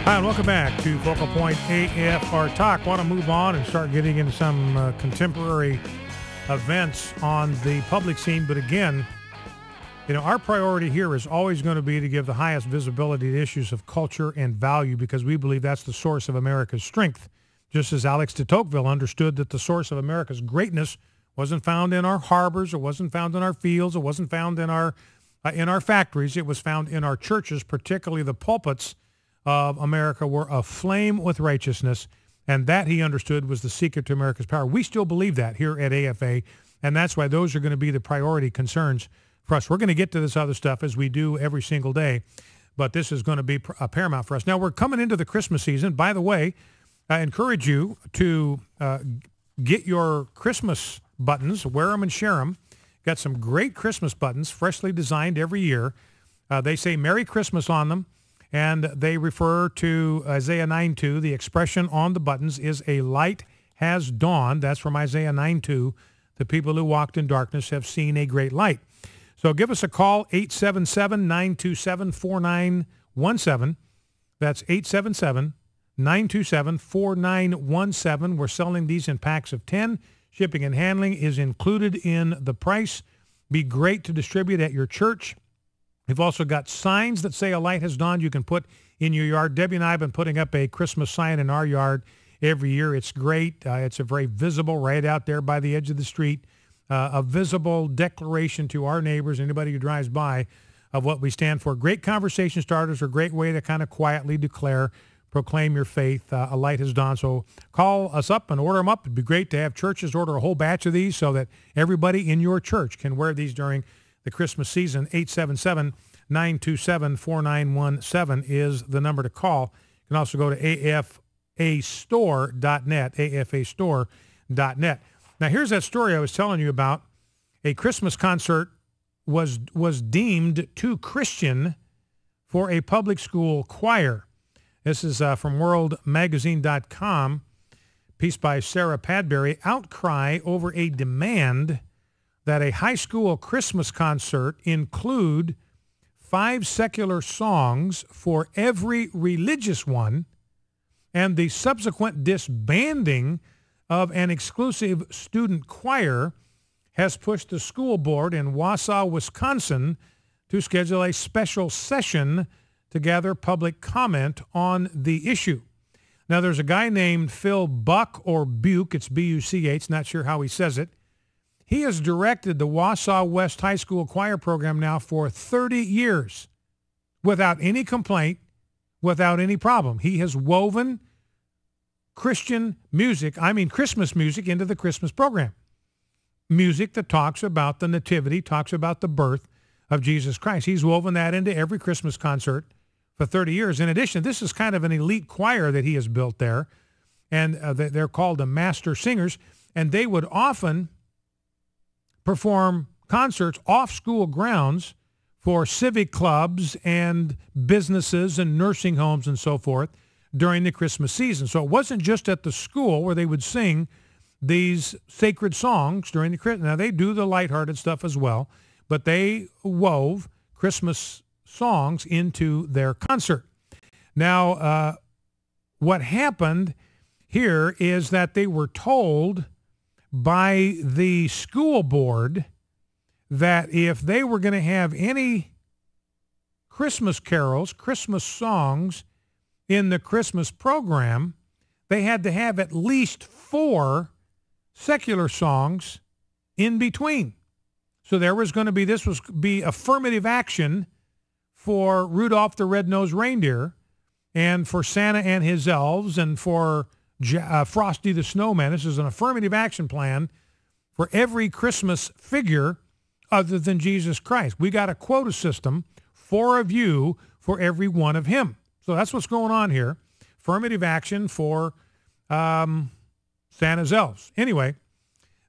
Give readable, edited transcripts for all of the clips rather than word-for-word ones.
Hi, and welcome back to Focal Point AFR Talk. Want to move on and start getting into some contemporary events on the public scene. But again, our priority here is always going to be to give the highest visibility to issues of culture and value, because we believe that's the source of America's strength. Just as Alex de Tocqueville understood that the source of America's greatness wasn't found in our harbors, it wasn't found in our fields, it wasn't found in our factories, it was found in our churches, particularly the pulpits of America were aflame with righteousness, and that, he understood, was the secret to America's power. We still believe that here at AFA, and that's why those are going to be the priority concerns for us. We're going to get to this other stuff as we do every single day, but this is going to be paramount for us. Now, we're coming into the Christmas season. By the way, I encourage you to get your Christmas buttons, wear them and share them. Got some great Christmas buttons, freshly designed every year. They say Merry Christmas on them. And they refer to Isaiah 9:2. The expression on the buttons is "A light has dawned." That's from Isaiah 9:2. The people who walked in darkness have seen a great light. So give us a call, 877-927-4917. That's 877-927-4917. We're selling these in packs of 10. Shipping and handling is included in the price. Be great to distribute at your church. We've also got signs that say a light has dawned you can put in your yard. Debbie and I have been putting up a Christmas sign in our yard every year. It's great. It's a very visible, right out there by the edge of the street, a visible declaration to our neighbors, anybody who drives by, of what we stand for. Great conversation starters are a great way to kind of quietly proclaim your faith. A light has dawned. So call us up and order them up. It'd be great to have churches order a whole batch of these so that everybody in your church can wear these during the Christmas season. 877-927-4917 is the number to call. You can also go to afastore.net, afastore.net. Now, here's that story I was telling you about. A Christmas concert was deemed too Christian for a public school choir. This is from worldmagazine.com, piece by Sarah Padbury. Outcry over a demand that a high school Christmas concert include 5 secular songs for every religious one, and the subsequent disbanding of an exclusive student choir has pushed the school board in Wausau, Wisconsin, to schedule a special session to gather public comment on the issue. Now, there's a guy named Phil Buck, or Buke, it's B-U-C-H, not sure how he says it. He has directed the Wausau West High School choir program now for 30 years without any complaint, without any problem. He has woven Christian music, Christmas music, into the Christmas program. Music that talks about the nativity, talks about the birth of Jesus Christ. He's woven that into every Christmas concert for 30 years. In addition, this is kind of an elite choir that he has built there, and they're called the Master Singers, and they would often perform concerts off school grounds for civic clubs and businesses and nursing homes and so forth during the Christmas season. So it wasn't just at the school where they would sing these sacred songs during the Christmas. Now, they do the lighthearted stuff as well, but they wove Christmas songs into their concert. Now, what happened here is that they were told by the school board that if they were going to have any Christmas carols, Christmas songs in the Christmas program, they had to have at least 4 secular songs in between. So this was going to be affirmative action for Rudolph the Red-Nosed Reindeer and for Santa and his elves and for Frosty the Snowman. This is an affirmative action plan for every Christmas figure other than Jesus Christ. We got a quota system, 4 of you for every one of him. So that's what's going on here. Affirmative action for Santa's elves. Anyway,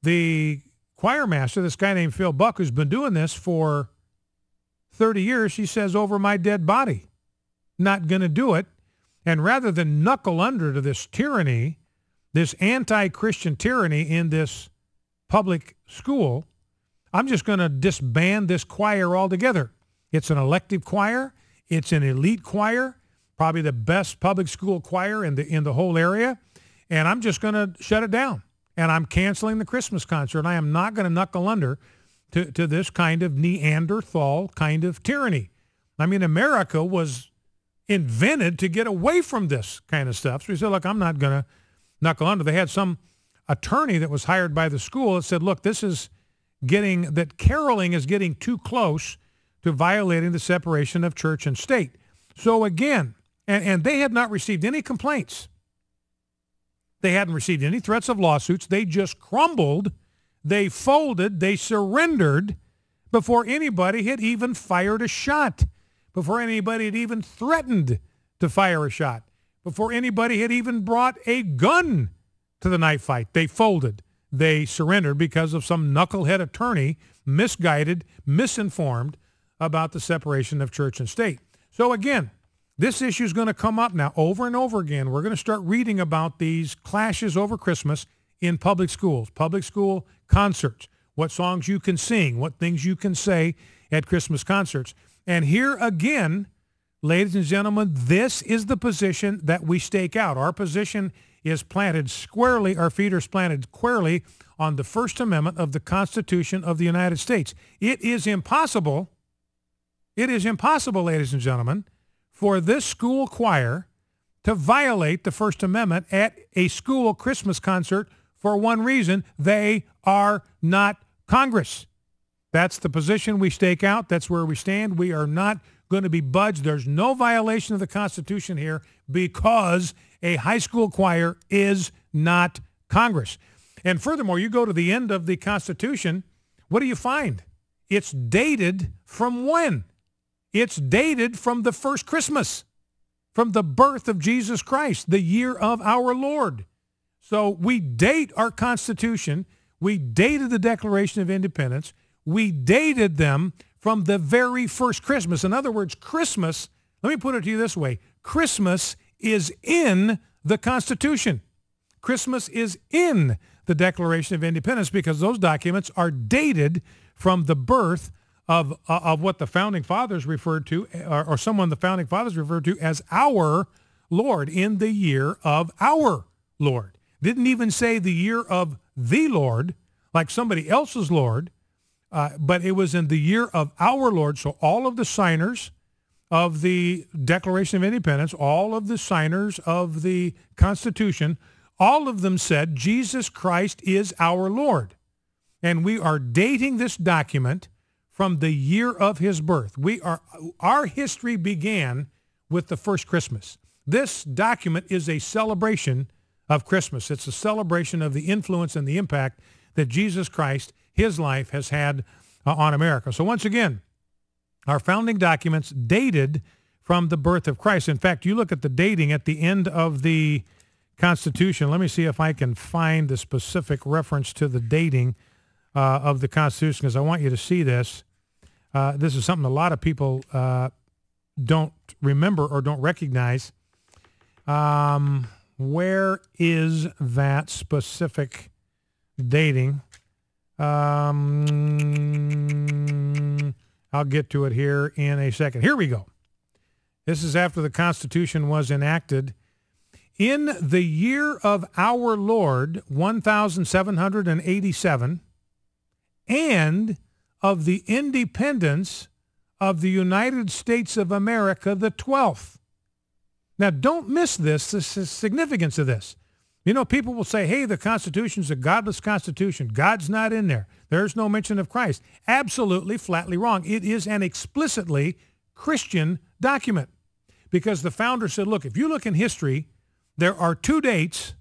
the choir master, this guy named Phil Buck, who's been doing this for 30 years, he says, over my dead body. Not going to do it. And rather than knuckle under to this tyranny, this anti-Christian tyranny in this public school, I'm just going to disband this choir altogether. It's an elective choir. It's an elite choir. probably the best public school choir in the whole area, and I'm just going to shut it down. And I'm canceling the Christmas concert. I am not going to knuckle under to this kind of Neanderthal kind of tyranny. I mean, America was invented to get away from this kind of stuff. So he said, look, I'm not going to knuckle under. They had some attorney that was hired by the school that said, look, that caroling is getting too close to violating the separation of church and state. So again, and they had not received any complaints. They hadn't received any threats of lawsuits. They just crumbled. They folded. They surrendered before anybody had even fired a shot, before anybody had even threatened to fire a shot, before anybody had even brought a gun to the knife fight. They folded. They surrendered because of some knucklehead attorney, misguided, misinformed about the separation of church and state. So again, this issue is going to come up now over and over again. We're going to start reading about these clashes over Christmas in public schools, public school concerts, what songs you can sing, what things you can say at Christmas concerts. And here again, ladies and gentlemen, this is the position that we stake out. Our position is planted squarely, our feet are planted squarely on the First Amendment of the Constitution of the United States. It is impossible, ladies and gentlemen, for this school choir to violate the First Amendment at a school Christmas concert for one reason: they are not Congress. That's the position we stake out. That's where we stand. We are not going to be budged. There's no violation of the Constitution here because a high school choir is not Congress. And furthermore, you go to the end of the Constitution, what do you find? It's dated from when? It's dated from the first Christmas, from the birth of Jesus Christ, the year of our Lord. So we date our Constitution. We dated the Declaration of Independence. We dated them from the very first Christmas. In other words, Christmas, let me put it to you this way, Christmas is in the Constitution. Christmas is in the Declaration of Independence because those documents are dated from the birth of what the Founding Fathers referred to, or someone the Founding Fathers referred to as our Lord, in the year of our Lord. Didn't even say the year of the Lord, like somebody else's Lord, but it was in the year of our Lord. So all of the signers of the Declaration of Independence, all of the signers of the Constitution, all of them said Jesus Christ is our Lord. And we are dating this document from the year of his birth. Our history began with the first Christmas. This document is a celebration of Christmas. It's a celebration of the influence and the impact that Jesus Christ, his life, has had on America. So once again, our founding documents dated from the birth of Christ. In fact, you look at the dating at the end of the Constitution. Let me see if I can find the specific reference to the dating of the Constitution, because I want you to see this. This is something a lot of people don't remember or don't recognize. Where is that specific dating? I'll get to it here in a second. Here we go. This is after the Constitution was enacted. In the year of our Lord, 1787, and of the independence of the United States of America, the 12th. Now, don't miss this, the significance of this. You know, people will say, hey, the Constitution's a godless Constitution. God's not in there. There's no mention of Christ. Absolutely, flatly wrong. It is an explicitly Christian document because the founder said, look, if you look in history, there are two dates,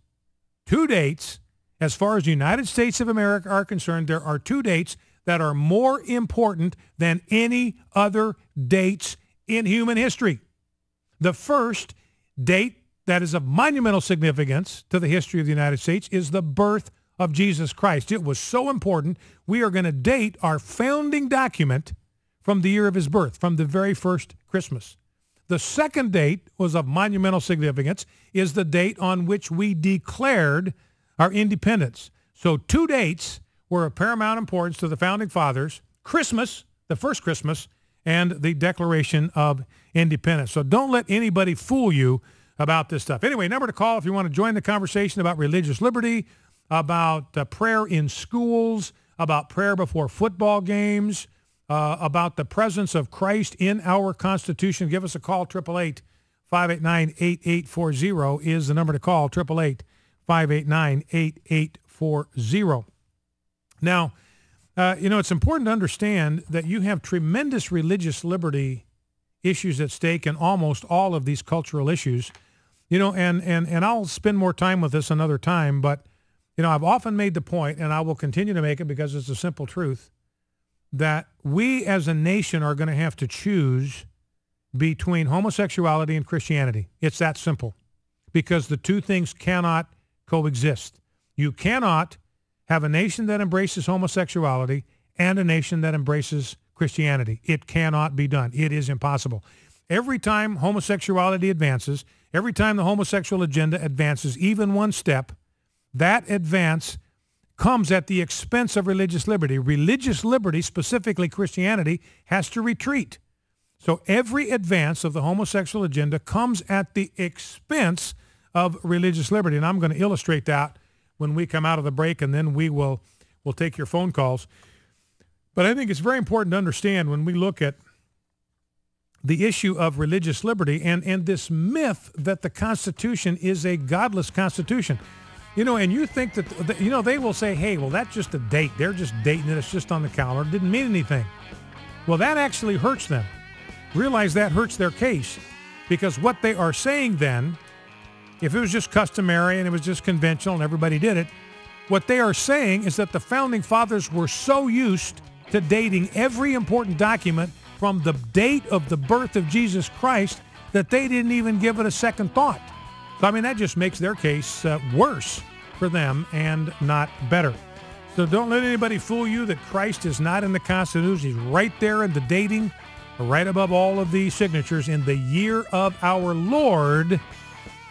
as far as the United States of America are concerned, there are two dates that are more important than any other dates in human history. The first date that is of monumental significance to the history of the United States is the birth of Jesus Christ. It was so important, we are going to date our founding document from the year of his birth, from the very first Christmas. The second date was of monumental significance, is the date on which we declared our independence. So two dates were of paramount importance to the Founding Fathers: Christmas, the first Christmas, and the Declaration of Independence. So don't let anybody fool you about this stuff. Anyway, number to call if you want to join the conversation about religious liberty, about prayer in schools, about prayer before football games, about the presence of Christ in our Constitution. Give us a call. 888-589-8840 is the number to call. 888-589-8840. Now, it's important to understand that you have tremendous religious liberty issues at stake in almost all of these cultural issues. And I'll spend more time with this another time, but, I've often made the point, and I will continue to make it because it's a simple truth, that we as a nation are going to have to choose between homosexuality and Christianity. It's that simple, because the two things cannot coexist. You cannot have a nation that embraces homosexuality and a nation that embraces Christianity. It cannot be done. It is impossible. Every time homosexuality advances, every time the homosexual agenda advances even one step, that advance comes at the expense of religious liberty. Religious liberty, specifically Christianity, has to retreat. So every advance of the homosexual agenda comes at the expense of religious liberty. And I'm going to illustrate that when we come out of the break, and then we'll take your phone calls. But I think it's very important to understand when we look at the issue of religious liberty and this myth that the Constitution is a godless Constitution. And you think that, they will say, hey, well, that's just a date. They're just dating it. It's just on the calendar. It didn't mean anything. Well, that actually hurts them. Realize that hurts their case, because what they are saying then, if it was just customary and it was just conventional and everybody did it, what they are saying is that the Founding Fathers were so used to dating every important document from the date of the birth of Jesus Christ that they didn't even give it a second thought. So, that just makes their case worse for them and not better. So don't let anybody fool you that Christ is not in the Constitution. He's right there in the dating, right above all of the signatures, in the year of our Lord,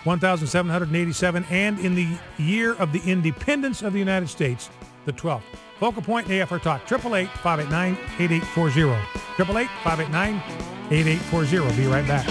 1787, and in the year of the independence of the United States, the 12th. Focal Point AFR Talk, 888-589-8840. 888-589-8840. Be right back.